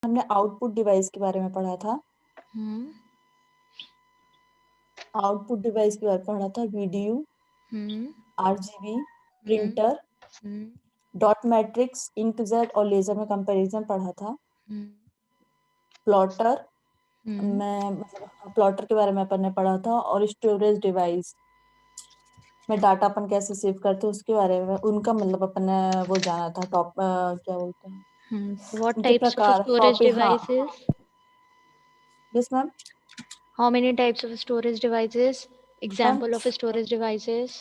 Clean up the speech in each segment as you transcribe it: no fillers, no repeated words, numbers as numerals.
हमने output device के बारे में पढ़ा था। आउटपुट डिवाइस के बारे में पढ़ा था। VDU, RGB, printer, dot matrix, inkjet और लेजर में कंपैरिजन पढ़ा था। प्लॉटर में मतलब प्लॉटर के बारे में अपन ने पढ़ा था। और स्टोरेज डिवाइस में डाटा अपन कैसे सेव करते हैं उसके बारे में उनका मतलब अपन ने वो जाना था। टॉप क्या बोलते हैं What उनके types of प्रकार, storage टॉपिक। हाँ, devices? Yes ma'am. How many types of storage devices? Ma'am Example of storage devices?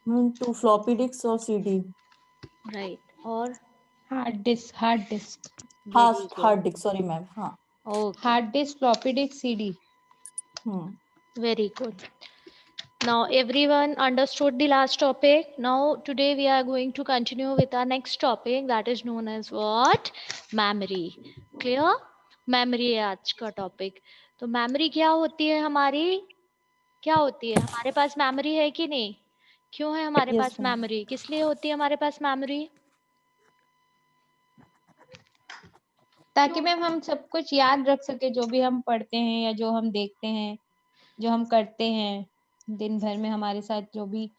2 floppy disk और CD. Right. Or hard disk, hard disk, हाँ, very good. Hard disk, sorry ma'am. हाँ। Okay. Hard disk, floppy disk, CD. Very good. Now everyone understood the last topic. Now today we are going to continue with our next topic, that is known as what? Memory. Clear? Memory है आज का topic. तो memory क्या होती है हमारी? क्या होती है? हमारे पास memory है कि नहीं? क्यों है हमारे यस पास मैम। memory? किस लिए होती है हमारे पास memory? ताकि मैम हम सब कुछ याद रख सके, जो भी हम पढ़ते हैं या जो हम देखते हैं, जो हम करते हैं दिन भर में, हमारे साथ जो भी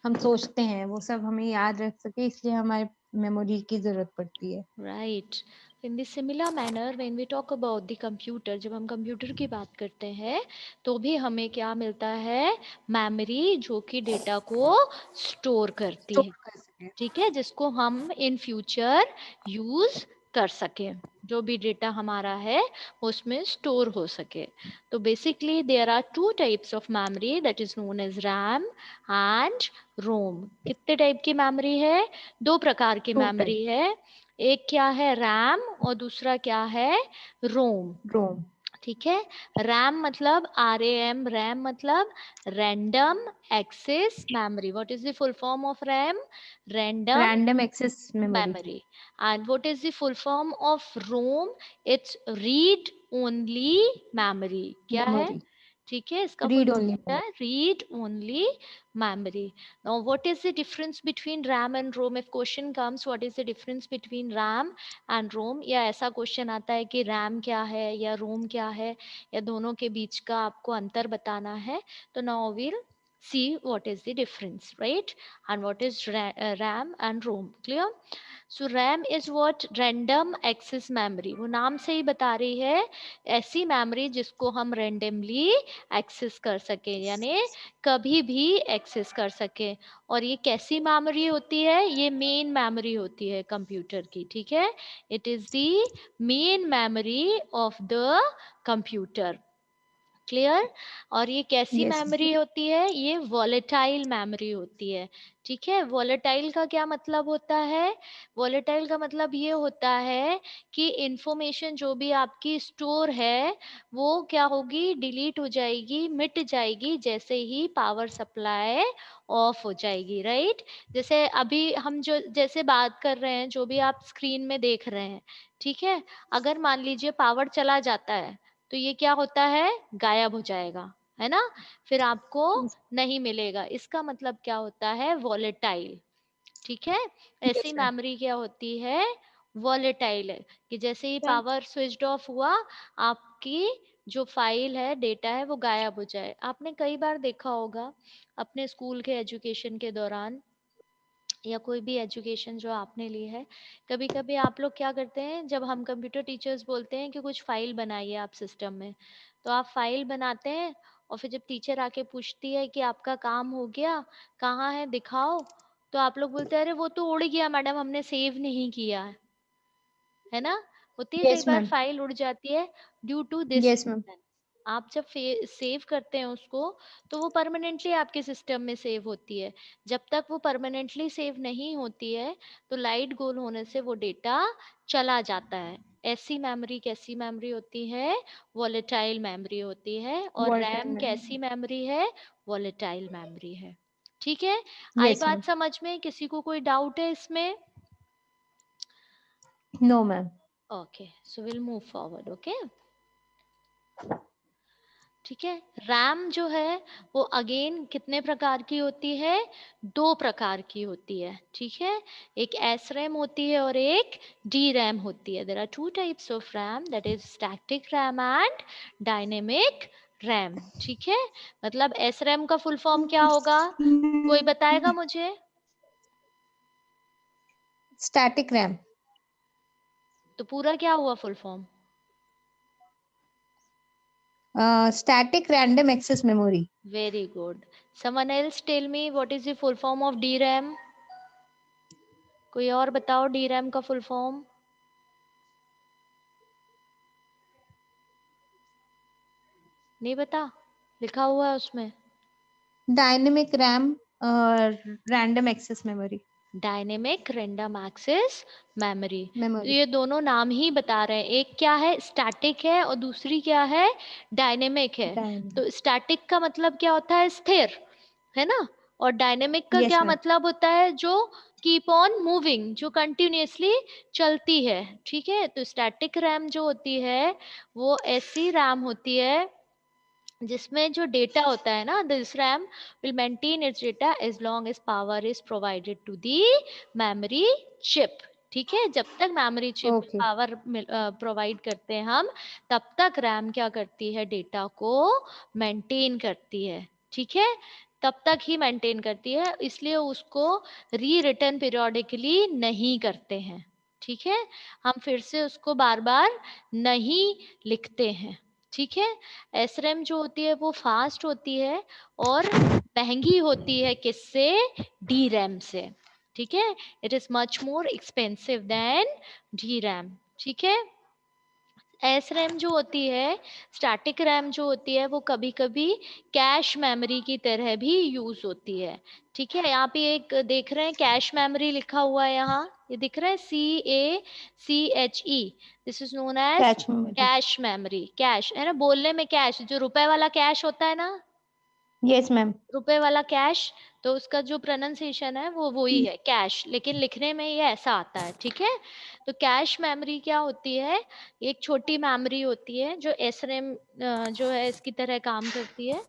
हम सोचते हैं वो सब हमें याद रख सके, इसलिए हमारे मेमोरी की जरूरत पड़ती है। Right. In the similar manner, when we talk about the computer, जब हम कंप्यूटर की बात करते हैं तो भी हमें क्या मिलता है? मेमोरी, जो कि डेटा को स्टोर करती है, कर सके। ठीक है, जिसको हम इन फ्यूचर यूज कर सके, जो भी डेटा हमारा है उसमें स्टोर हो सके। तो basically there are two types of memory, that is known as RAM and ROM. कितने टाइप की मेमोरी है? दो प्रकार की मेमोरी है। एक क्या है? रैम, और दूसरा क्या है? रोम। रोम। ठीक है। रैम मतलब RAM, रैम मतलब random access memory. What is the full form of RAM? Random random access memory. memory. And what is the full form of ROM? It's read only memory. क्या है? मेमोरी, ठीक है, इसका full read form only क्या है? read only memory. Now what is the difference between RAM and ROM? If question comes, what is the difference between RAM and ROM? या ऐसा question आता है कि RAM क्या है या ROM क्या है, या दोनों के बीच का आपको अंतर बताना है, तो now we'll see what is the difference, right? And what is RAM and ROM. Clear? So RAM is what? Random access memory. वो नाम से ही बता रही है, ऐसी मेमोरी जिसको हम रेंडमली एक्सेस कर सके, यानी कभी भी एक्सेस कर सके। और ये कैसी मेमोरी होती है? ये मेन मेमोरी होती है कंप्यूटर की, ठीक है। It is the main memory of the computer. Clear? और ये कैसी यस। मेमोरी होती है? ये वॉलेटाइल मेमोरी होती है, ठीक है। वॉलेटाइल का क्या मतलब होता है? वॉलेटाइल का मतलब ये होता है कि इंफॉर्मेशन जो भी आपकी स्टोर है वो क्या होगी? डिलीट हो जाएगी, मिट जाएगी, जैसे ही पावर सप्लाई ऑफ हो जाएगी, राइट। जैसे अभी हम जो जैसे बात कर रहे हैं, जो भी आप स्क्रीन में देख रहे हैं, ठीक है, अगर मान लीजिए पावर चला जाता है तो ये क्या होता है? गायब हो जाएगा, है ना, फिर आपको नहीं मिलेगा। इसका मतलब क्या होता है? वॉलेटाइल, ठीक है। ऐसी यस मैम। मेमोरी क्या होती है? वॉलेटाइल है, कि जैसे ही पावर स्विच्ड ऑफ हुआ, आपकी जो फाइल है, डेटा है, वो गायब हो जाए। आपने कई बार देखा होगा अपने स्कूल के एजुकेशन के दौरान, या कोई भी एजुकेशन जो आपने ली है, कभी कभी आप लोग क्या करते हैं, जब हम कंप्यूटर टीचर्स बोलते हैं कि कुछ फाइल बनाइए आप सिस्टम में, तो आप फाइल बनाते हैं, और फिर जब टीचर आके पूछती है कि आपका काम हो गया, कहाँ है दिखाओ, तो आप लोग बोलते हैं अरे वो तो उड़ गया मैडम, हमने सेव नहीं किया है ना। होती है कई यस बार मैम। फाइल उड़ जाती है due to this yes ma'am. Reason. आप जब सेव करते हैं उसको, तो वो परमानेंटली आपके सिस्टम में सेव होती है। जब तक वो परमानेंटली सेव नहीं होती है, तो लाइट गोल होने से वो डेटा चला जाता है। ऐसी मेमोरी कैसी मेमोरी होती है? वॉलेटाइल मेमोरी होती है। और वॉलेटाइल रैम मेमोरी। कैसी मेमोरी है? वॉलेटाइल मेमोरी है, ठीक है। I yes ma'am. बात समझ में? किसी को कोई डाउट है इसमें? No ma'am. Okay, so we'll move forward, okay? ठीक है। रैम जो है वो अगेन कितने प्रकार की होती है? 2 प्रकार की होती है, ठीक है। एक एस रैम होती है और एक डी रैम होती है। There are 2 types of RAM, that is static RAM and dynamic RAM, ठीक है। मतलब एस रैम का फुल फॉर्म क्या होगा? कोई बताएगा मुझे? Static RAM. तो पूरा क्या हुआ full form? Static random access memory. Very good. Someone else tell me what is the full form of DRAM? कोई और बताओ DRAM का full form? नहीं पता? लिखा हुआ है उसमें dynamic RAM random access memory. Dynamic random access memory. तो मेमोरी। ये दोनों नाम ही बता रहे हैं, एक क्या है स्टैटिक है और दूसरी क्या है डायनेमिक है। तो स्टैटिक का मतलब क्या होता है? स्थिर, है ना। और डायनेमिक का यस क्या मैम। मतलब होता है? जो कीप ऑन मूविंग, जो कंटिन्यूअसली चलती है, ठीक है। तो स्टैटिक रैम जो होती है वो ऐसी रैम होती है जिसमें जो डेटा होता है ना, this RAM will maintain its data as long as power is provided to the memory chip, ठीक है। जब तक मेमोरी चिप में ओके। पावर प्रोवाइड करते हैं हम, तब तक रैम क्या करती है? डेटा को मेंटेन करती है, ठीक है। तब तक ही मेंटेन करती है, इसलिए उसको री रिटर्न पीरियोडिकली नहीं करते हैं, ठीक है। हम फिर से उसको बार बार नहीं लिखते हैं, ठीक है। एसरैम जो होती है वो फास्ट होती है और महंगी होती है किससे? डी रैम से, ठीक है। It is much more expensive than D RAM, ठीक है। एस रैम जो होती है, स्टैटिक रैम जो होती है, वो कभी कभी कैश मेमोरी की तरह भी यूज होती है, ठीक है। यहाँ पे एक देख रहे हैं कैश मेमोरी लिखा हुआ है, यहाँ ये दिख रहा है CACHE, this is known as cache memory. Cache memory. Cache है ना, बोलने में कैश, जो रुपए वाला कैश होता है ना, यस मैम। रुपए वाला कैश, तो उसका जो प्रोनाउंसिएशन है वो वही है कैश, लेकिन लिखने में ये ऐसा आता है, ठीक है। तो कैश मेमोरी क्या होती है? एक छोटी मेमोरी होती है जो एसरैम जो है इसकी तरह काम करती है,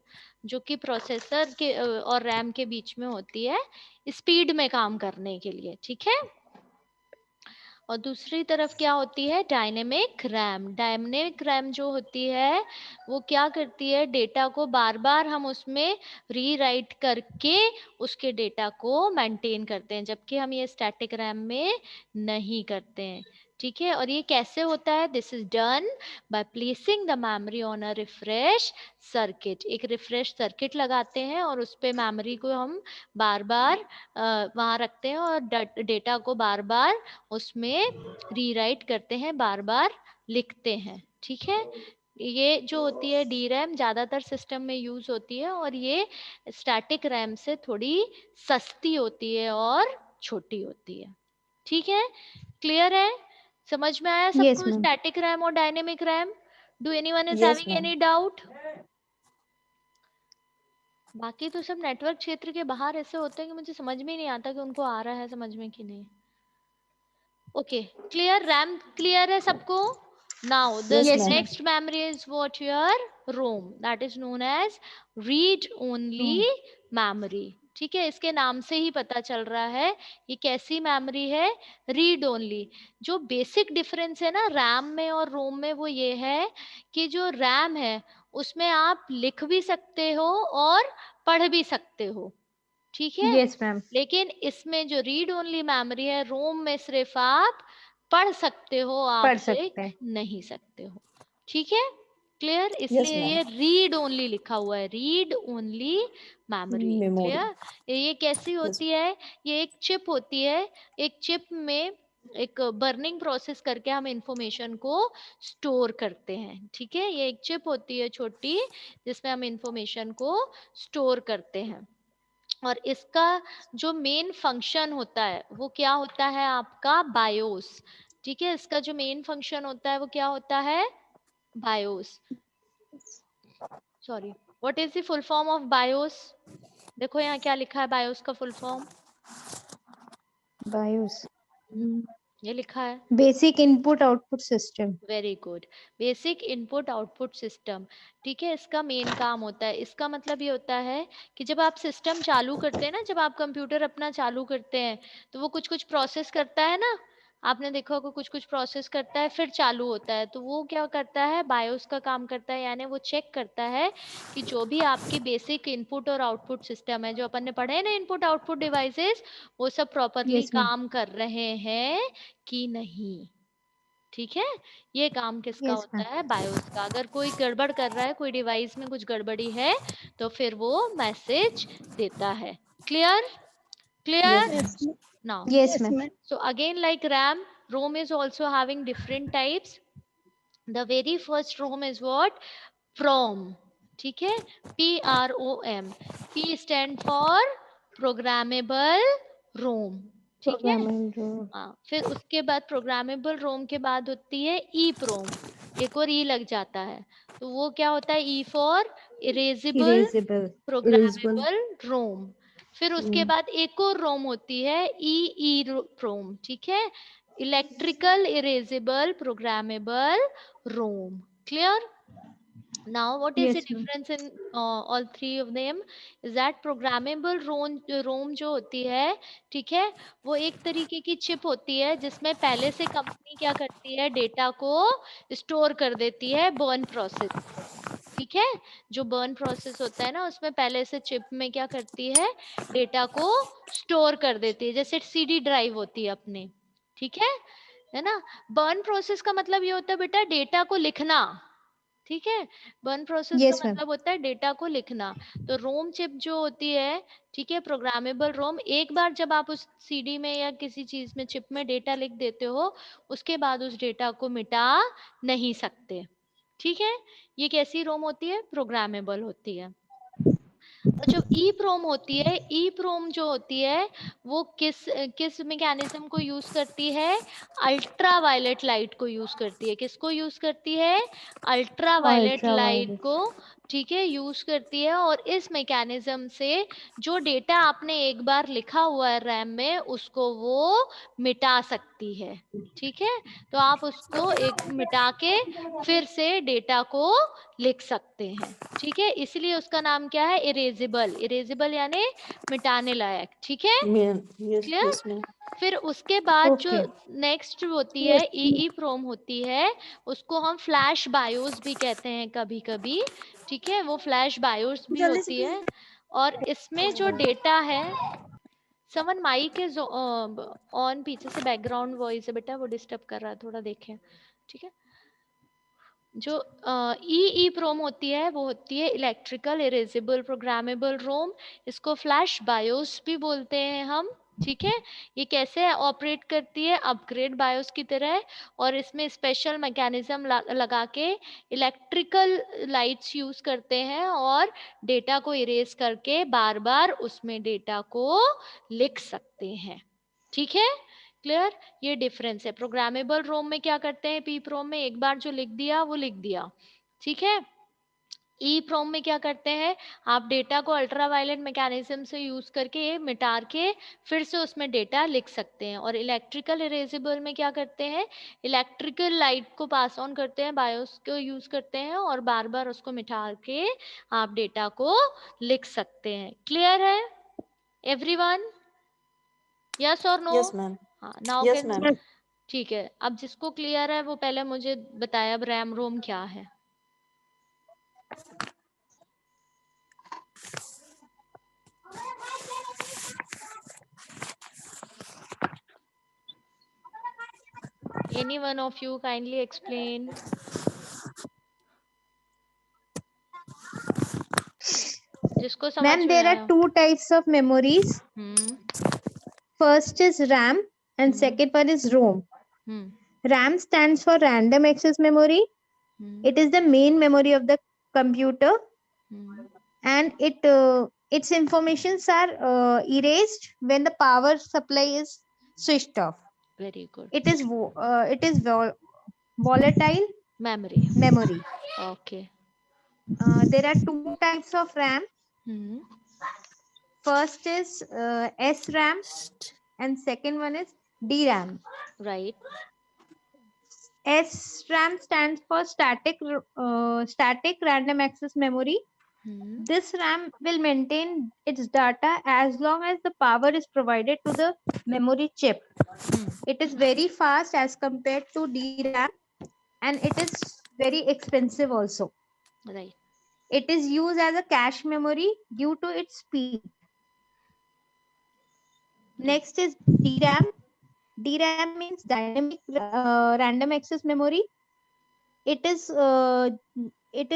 जो कि प्रोसेसर के और रैम के बीच में होती है स्पीड में काम करने के लिए, ठीक है। और दूसरी तरफ क्या होती है? Dynamic RAM. डायनेमिक रैम जो होती है वो क्या करती है? डेटा को बार बार हम उसमें रीराइट करके उसके डेटा को मेंटेन करते हैं, जबकि हम ये स्टैटिक रैम में नहीं करते हैं, ठीक है। और ये कैसे होता है? This is done by placing the memory on a refresh circuit. एक रिफ्रेश सर्किट लगाते हैं और उस पे मेमोरी को हम बार बार वहां रखते हैं और डेटा को बार बार उसमें रीराइट करते हैं, बार बार लिखते हैं, ठीक है। ये जो होती है डी रैम ज्यादातर सिस्टम में यूज होती है और ये स्टैटिक रैम से थोड़ी सस्ती होती है और छोटी होती है, ठीक है। क्लियर है? समझ में आया यस सबको मैम। स्टैटिक रैम और dynamic RAM? Do anyone is yes having ma'am. Any doubt? बाकी तो सब नेटवर्क क्षेत्र के बाहर ऐसे होते हैं कि मुझे समझ में ही नहीं आता कि उनको आ रहा है समझ में कि नहीं। Okay, clear? रैम क्लियर है सबको? Now the yes yes ma'am. Ma'am. Next memory is what your ROM, that is known as read only memory, ठीक है। इसके नाम से ही पता चल रहा है ये कैसी मेमोरी है, रीड ओनली। जो बेसिक डिफरेंस है ना रैम में और रोम में, वो ये है कि जो रैम है उसमें आप लिख भी सकते हो और पढ़ भी सकते हो, ठीक है। Yes ma'am. लेकिन इसमें जो रीड ओनली मेमोरी है, रोम में सिर्फ आप पढ़ सकते हो, आप पढ़ सकते लिख हैं। नहीं सकते हो, ठीक है। क्लियर? यस इसलिए मैम। ये रीड ओनली लिखा हुआ है, read only memory. Memory. Clear? ये कैसी यस। होती है? ये एक चिप होती है, एक चिप में एक बर्निंग प्रोसेस करके हम इंफॉर्मेशन को स्टोर करते हैं, ठीक है। ये एक चिप होती है छोटी, जिसमें हम इंफॉर्मेशन को स्टोर करते हैं। और इसका जो मेन फंक्शन होता है वो क्या होता है? आपका बायोस, ठीक है। इसका जो मेन फंक्शन होता है वो क्या होता है? BIOS. Sorry, what is the full form of BIOS? देखो यहाँ क्या लिखा है बायोस का फुल फॉर्म। बायोस। ये लिखा है। Basic input output system. Very good. Basic input output system, ठीक है, इसका मेन काम होता है, इसका मतलब ये होता है कि जब आप सिस्टम चालू करते हैं ना, जब आप कंप्यूटर अपना चालू करते हैं तो वो कुछ कुछ प्रोसेस करता है ना, आपने देखा होगा कुछ कुछ प्रोसेस करता है फिर चालू होता है, तो वो क्या करता है, बायोस का काम करता है, यानी वो चेक करता है कि जो भी आपकी बेसिक इनपुट और आउटपुट सिस्टम है, जो अपन ने पढ़े हैं ना इनपुट आउटपुट डिवाइसेस, वो सब प्रॉपरली यस मैम। काम कर रहे हैं कि नहीं। ठीक है, ये काम किसका यस होता मैम। है, बायोस का। अगर कोई गड़बड़ कर रहा है, कोई डिवाइस में कुछ गड़बड़ी है, तो फिर वो मैसेज देता है। Clear? Clear? Yes now, yes ma'am. so again like RAM, ROM is also having different types. The very first ROM is what? PROM. ठीक है, PROM. P stand for programmable ROM. ठीक है, प्रोग्रामिंग जो। हाँ, फिर उसके बाद प्रोग्रामेबल रोम के बाद होती है ई प्रोम, एक और ई लग जाता है, तो वो क्या होता है, E for erasable erasable. Erasable. Programmable रोम। फिर उसके बाद एक और रोम होती है ई ई प्रोम, ठीक है, electrical erasable programmable Rome. Clear? Now, what is the yes ma'am. difference in all three of them? Is that programmable ROM जो होती है, ठीक है, वो एक तरीके की चिप होती है जिसमें पहले से कंपनी क्या करती है, डेटा को स्टोर कर देती है बर्न प्रोसेस में। ठीक है, जो बर्न प्रोसेस होता है ना, उसमें पहले से चिप में क्या करती है, डेटा को स्टोर कर देती है, जैसे सीडी ड्राइव होती है अपनी। ठीक है ना? बर्न प्रोसेस का मतलब ये होता है बेटा डेटा को लिखना। ठीक है, बर्न प्रोसेस का यस मैम। मतलब होता है डेटा को लिखना। तो रोम चिप जो होती है, ठीक है, प्रोग्रामेबल रोम, एक बार जब आप उस सीडी में या किसी चीज में चिप में डेटा लिख देते हो, उसके बाद उस डेटा को मिटा नहीं सकते। ठीक है, ये कैसी रोम होती है, प्रोग्रामेबल होती है। और जो ई प्रोम होती है, ई प्रोम जो होती है, वो किस किस मैकेनिज्म को यूज करती है, अल्ट्रा वायलेट लाइट को यूज करती है। किसको यूज करती है, ultra violet ultra light violet. को, ठीक है, यूज करती है। और इस मैकेनिज्म से जो डेटा आपने एक बार लिखा हुआ है रैम में, उसको वो मिटा सकती है। ठीक है, तो आप उसको एक मिटा के फिर से डेटा को लिख सकते हैं। ठीक है, इसलिए उसका नाम क्या है, इरेजेबल। इरेजेबल यानी मिटाने लायक। ठीक है, यस क्लियर? Yes ma'am. फिर उसके बाद जो ओके। नेक्स्ट होती है ई प्रोम होती है, उसको हम फ्लैश बायोस भी कहते हैं कभी कभी। ठीक है, वो फ्लैश बायोस भी जल्दी से होती है। और इसमें जो डेटा है, समन माइक इज ऑन, पीछे से बैकग्राउंड वॉइस है बेटा, वो डिस्टर्ब कर रहा है, थोड़ा देखें। ठीक है, जो ई ई प्रोम होती है, वो होती है इलेक्ट्रिकल इरेजेबल प्रोग्रामेबल रोम। इसको फ्लैश बायोस भी बोलते हैं हम। ठीक है, ये कैसे ऑपरेट करती है, अपग्रेड बायोस की तरह। और इसमें स्पेशल मैकेनिज्म लगा के इलेक्ट्रिकल लाइट्स यूज करते हैं और डेटा को इरेज करके बार बार उसमें डेटा को लिख सकते हैं। ठीक है, क्लियर? ये डिफरेंस है। प्रोग्रामेबल रोम में क्या करते हैं, पी प्रोम में एक बार जो लिख दिया वो लिख दिया। ठीक है, ई प्रोम में क्या करते हैं, आप डेटा को अल्ट्रावायलेट मैकेनिज्म से यूज करके मिटा के फिर से उसमें डेटा लिख सकते हैं। और इलेक्ट्रिकल इरेजेबल में क्या करते हैं, इलेक्ट्रिकल लाइट को पास ऑन करते हैं, बायोस को यूज करते हैं और बार बार उसको मिटा के आप डेटा को लिख सकते हैं। क्लियर है एवरीवन? यस और नो? Yes ma'am. हाँ, नाउ यस कैन, मैम। ठीक है, अब जिसको क्लियर है वो पहले मुझे बताए अब रैम रोम क्या है। Any one of you kindly explain. जिसको समझ Ma'am, में there are आया। two types of memories. Hmm First is RAM and hmm second one is ROM. Hmm RAM stands for random access memory. Hmm It is the main memory of the computer, hmm and its informations are erased when the power supply is switched off. Very good. It is volatile memory. memory. Okay. There are two types of RAM. Hmm First is SRAM and second one is DRAM. Right. SRAM stands for static random access memory. Hmm. This RAM will maintain its data as long as the power is provided to the memory chip. Hmm. It is very fast as compared to DRAM, and it is very expensive also. Right. It is used as a cache memory due to its speed. Right. Next is DRAM. DRAM means dynamic random access memory. It is it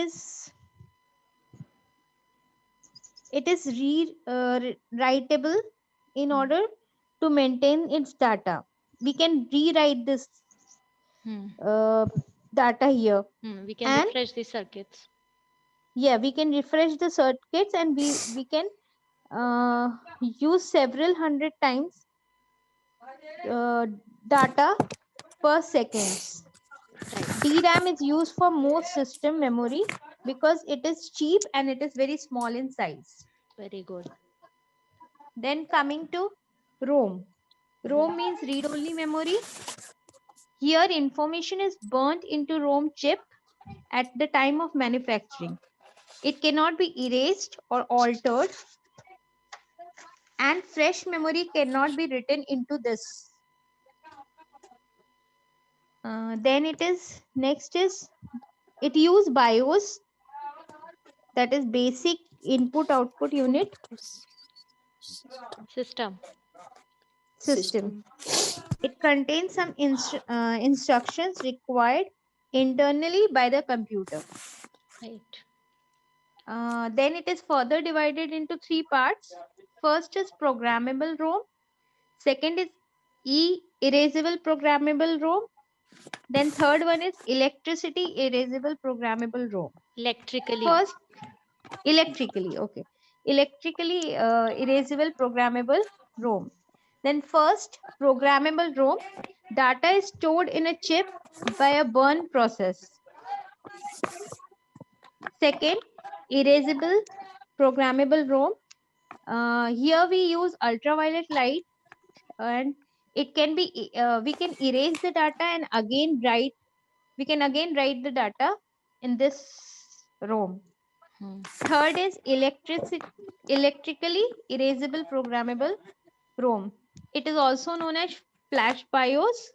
is writable in Hmm. order to maintain its data. We can rewrite this Hmm. data here, We can and refresh the circuits. yeah, we can refresh the circuits, and we can use several hundred times data per seconds. Right. DRAM is used for most system memory because it is cheap and it is very small in size. Very good. Then coming to ROM. ROM means read-only memory. Here information is burnt into ROM chip at the time of manufacturing. It cannot be erased or altered, and fresh memory cannot be written into this. Then it is next is it use BIOS, that is basic input output unit System. system. System. It contains some instructions required internally by the computer. Right. Then it is further divided into three parts. First is programmable ROM. Second is erasable programmable ROM. Then third one is electricity erasable programmable ROM. Electrically. First, electrically, okay. Electrically erasable programmable ROM. Then first, programmable ROM. Data is stored in a chip by a burn process. Second, erasable programmable ROM. Here we use ultraviolet light, and it can be we can erase the data and again write. We can again write the data in this ROM. Hmm. Third is electrically erasable programmable ROM. It is also known as flash BIOS.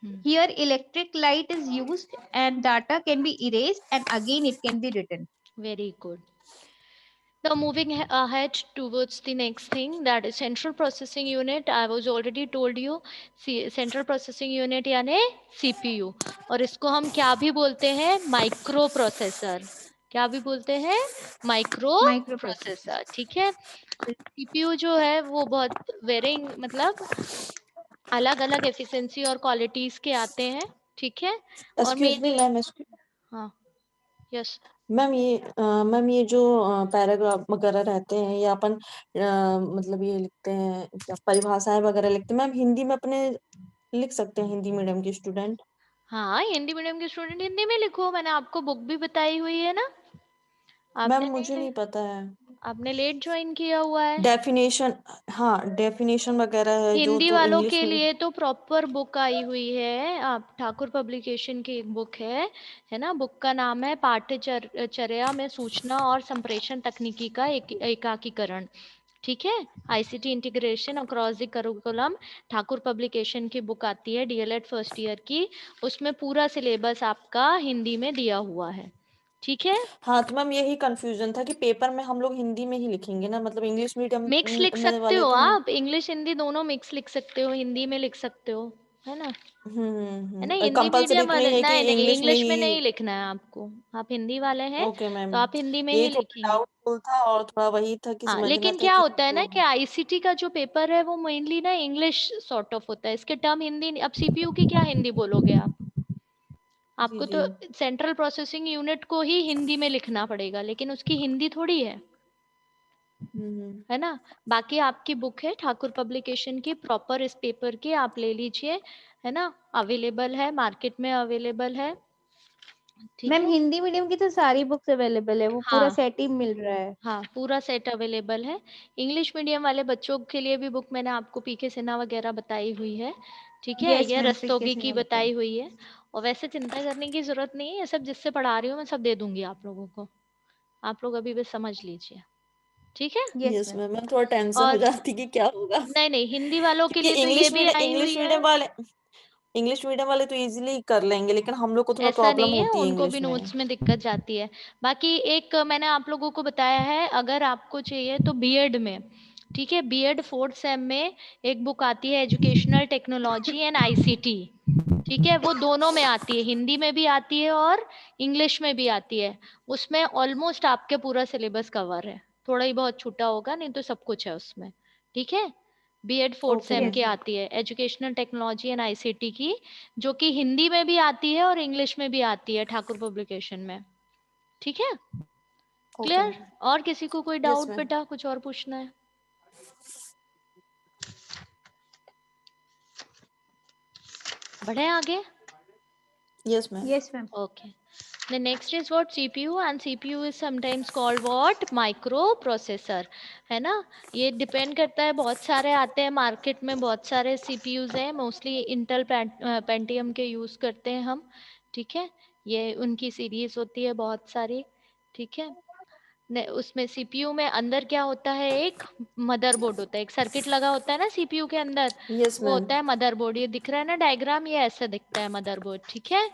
Hmm. Here electric light is used and data can be erased and again it can be written. Very good. Now moving ahead towards the next thing, that is central processing unit. I was already told you central processing unit यानी CPU, और इसको हम क्या भी बोलते हैं, micro processor. क्या भी बोलते हैं, माइक्रो Microprocessor. प्रोसेसर. ठीक है. CPU जो है वो बहुत वेरिंग, मतलब अलग अलग एफिशिएंसी और क्वालिटीज के आते हैं. ठीक है. और एक्सक्यूज मी मेनली, मैम, हाँ, यस, मैम ये जो पैराग्राफ वगैरह रहते हैं, ये अपन मतलब ये लिखते हैं, क्या परिभाषाएं वगैरह लिखते हैं मैम, हिंदी में अपने लिख सकते हैं, हिंदी मीडियम के स्टूडेंट? हाँ, हिंदी मीडियम के स्टूडेंट हिंदी में लिखो. मैंने आपको बुक भी बताई हुई है ना. मैम आपने मुझे नहीं, नहीं पता है. आपने लेट ज्वाइन किया हुआ है. डेफिनेशन, हाँ डेफिनेशन वगैरह है जो हिंदी तो वालों इंग्लिश के में. लिए तो प्रॉपर बुक आई हुई है. आप ठाकुर पब्लिकेशन की एक बुक है ना. बुक का नाम है पाठ्यचर्या में सूचना और संप्रेषण तकनीकी का एकाकीकरण. ठीक है. ICT integration across the curriculum. Thakur publication की बुक आती है डीएलएड फर्स्ट ईयर की. उसमें पूरा सिलेबस आपका हिंदी में दिया हुआ है. ठीक है. हाँ तो मैम यही कंफ्यूजन था कि पेपर में हम लोग हिंदी में ही लिखेंगे ना, मतलब इंग्लिश मीडियम मिक्स लिख में सकते वाले हो तो हम. आप, इंग्लिश हिंदी दोनों मिक्स लिख सकते हो, हिंदी में लिख सकते हो, है ना. है ना. हिंदी कंपल्सरी मीडियम नहीं वाले है कि नहीं नहीं, इंग्लिश में इंग्लिश में ही. नहीं लिखना है आपको. आप हिंदी वाले हैं ओके मैम, तो आप हिंदी में यही ही थोड़ा लिखेंगे. डाउटफुल था और थोड़ा वही था कि हाँ, समझ में लेकिन था क्या कि होता है ना जो. कि आईसीटी का जो पेपर है वो मेनली ना इंग्लिश सॉर्ट ऑफ होता है. इसके टर्म हिंदी अब सीपीयू की क्या हिंदी बोलोगे आप. जी आपको जी. तो सेंट्रल प्रोसेसिंग यूनिट को ही हिंदी में लिखना पड़ेगा, लेकिन उसकी हिंदी थोड़ी है. हम्म. है ना. बाकी आपकी बुक है ठाकुर पब्लिकेशन की, प्रॉपर इस पेपर की आप ले लीजिए. है ना. अवेलेबल है, मार्केट में अवेलेबल है. ठीक मैम है। हिंदी मीडियम की तो सारी बुक्स अवेलेबल है, वो पूरा हाँ सेट ही मिल रहा है। हाँ, पूरा सेट अवेलेबल है। इंग्लिश मीडियम वाले बच्चों के लिए भी बुक मैंने आपको पीके सिन्हा वगैरह बताई हुई है। ठीक है, यस ये मैम, पीके रस्तोगी की सिन्हा बताइए। बताई हुई है। और वैसे चिंता करने की जरूरत नहीं है, ये सब जिससे पढ़ा रही हूँ मैं सब दे दूंगी आप लोगों को। आप लोग अभी बस समझ लीजिए। ठीक है। Yes yes ma'am. मैम, मैं थोड़ा टेंशन हो और जाती कि क्या होगा। नहीं नहीं, हिंदी वालों के क्योंकि लिए तो ये भी आई हुई इंग्लिश है। मीडियम वाले, इंग्लिश मीडियम वाले तो इजीली कर लेंगे, लेकिन हम लोग को थोड़ा ऐसा प्रॉब्लम नहीं है, होती है उनको भी इंग्लिश में। नोट्स में दिक्कत जाती है। बाकी एक मैंने आप लोगों को बताया है, अगर आपको चाहिए तो बीएड में, ठीक है, बीएड फोर्थ सेम में एक बुक आती है, एजुकेशनल टेक्नोलॉजी एंड आईसीटी। ठीक है, वो दोनों में आती है, हिंदी में भी आती है और इंग्लिश में भी आती है। उसमें ऑलमोस्ट आपके पूरा सिलेबस कवर है, थोड़ा ही बहुत छूटा होगा, नहीं तो सब कुछ है उसमें। ठीक है, BEd fourth okay same ma'am. की यस आती है, एजुकेशनल टेक्नोलॉजी एंड आईसीटी की, जो कि हिंदी में भी आती है और इंग्लिश में भी आती है ठाकुर पब्लिकेशन में। ठीक है, ओके क्लियर। मैम। और किसी को कोई यस डाउट मैम। बेटा, कुछ और पूछना है? बढ़े आगे? Yes ma'am. Yes ma'am. Okay. The next is what CPU, and CPU is sometimes called what microprocessor, है ना। ये डिपेंड करता है, बहुत सारे आते हैं मार्केट में, बहुत सारे CPUs हैं, मोस्टली इंटेल पेंटियम के यूज करते हैं हम। ठीक है, ये उनकी सीरीज होती है बहुत सारी। ठीक है, उसमें सीपीयू में अंदर क्या होता है, एक मदरबोर्ड होता है, एक सर्किट लगा होता है ना सीपीयू के अंदर, यस वो मैम। होता है मदरबोर्ड। ये दिख रहा है ना डायग्राम, ये ऐसा दिखता है मदरबोर्ड। ठीक है,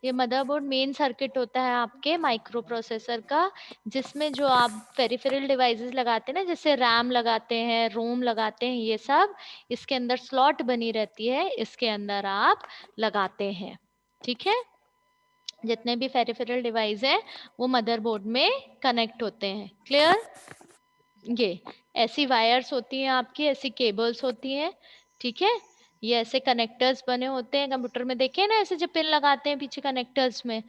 ये मदरबोर्ड मेन सर्किट होता है आपके माइक्रो प्रोसेसर का, जिसमें जो आप पेरिफेरल डिवाइसेस लगाते हैं ना, जैसे रैम लगाते हैं, रोम लगाते हैं, ये सब इसके अंदर स्लॉट बनी रहती है, इसके अंदर आप लगाते हैं। ठीक है, जितने भी पेरिफेरल डिवाइस हैं वो मदरबोर्ड में कनेक्ट होते हैं। क्लियर। ये ऐसी वायर्स होती हैं आपकी, ऐसी केबल्स होती हैं। ठीक है, ये ऐसे कनेक्टर्स बने होते हैं, कंप्यूटर में देखे ना ऐसे जो पिन लगाते हैं पीछे कनेक्टर्स में।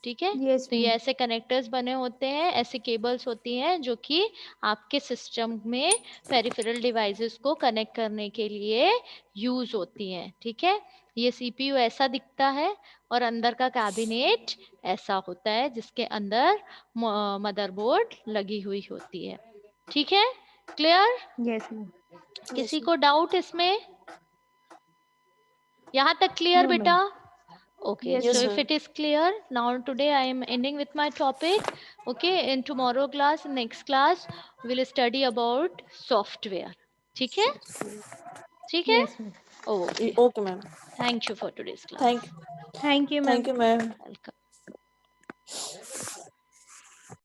ठीक है, यस तो ये मैम। ऐसे कनेक्टर्स बने होते हैं, ऐसी केबल्स होती हैं जो कि आपके सिस्टम में पेरिफेरल डिवाइसेस को कनेक्ट करने के लिए यूज होती हैं। ठीक है, ये सीपीयू ऐसा दिखता है, और अंदर का कैबिनेट ऐसा होता है जिसके अंदर मदरबोर्ड लगी हुई होती है। ठीक है, क्लियर। Yes ma'am. किसी यस मैम। को डाउट इसमें? यहाँ तक क्लियर नो बेटा? Ma'am. Okay, yes so yes ma'am. if ma'am. it is clear, now today I am ending with my topic. Okay, in tomorrow class, next class, we'll study about software. ठीक है? ठीक है? Yes ma'am. Okay. Okay ma'am. Thank you for today's class. Thank thank you ma'am. Thank you ma'am. Welcome.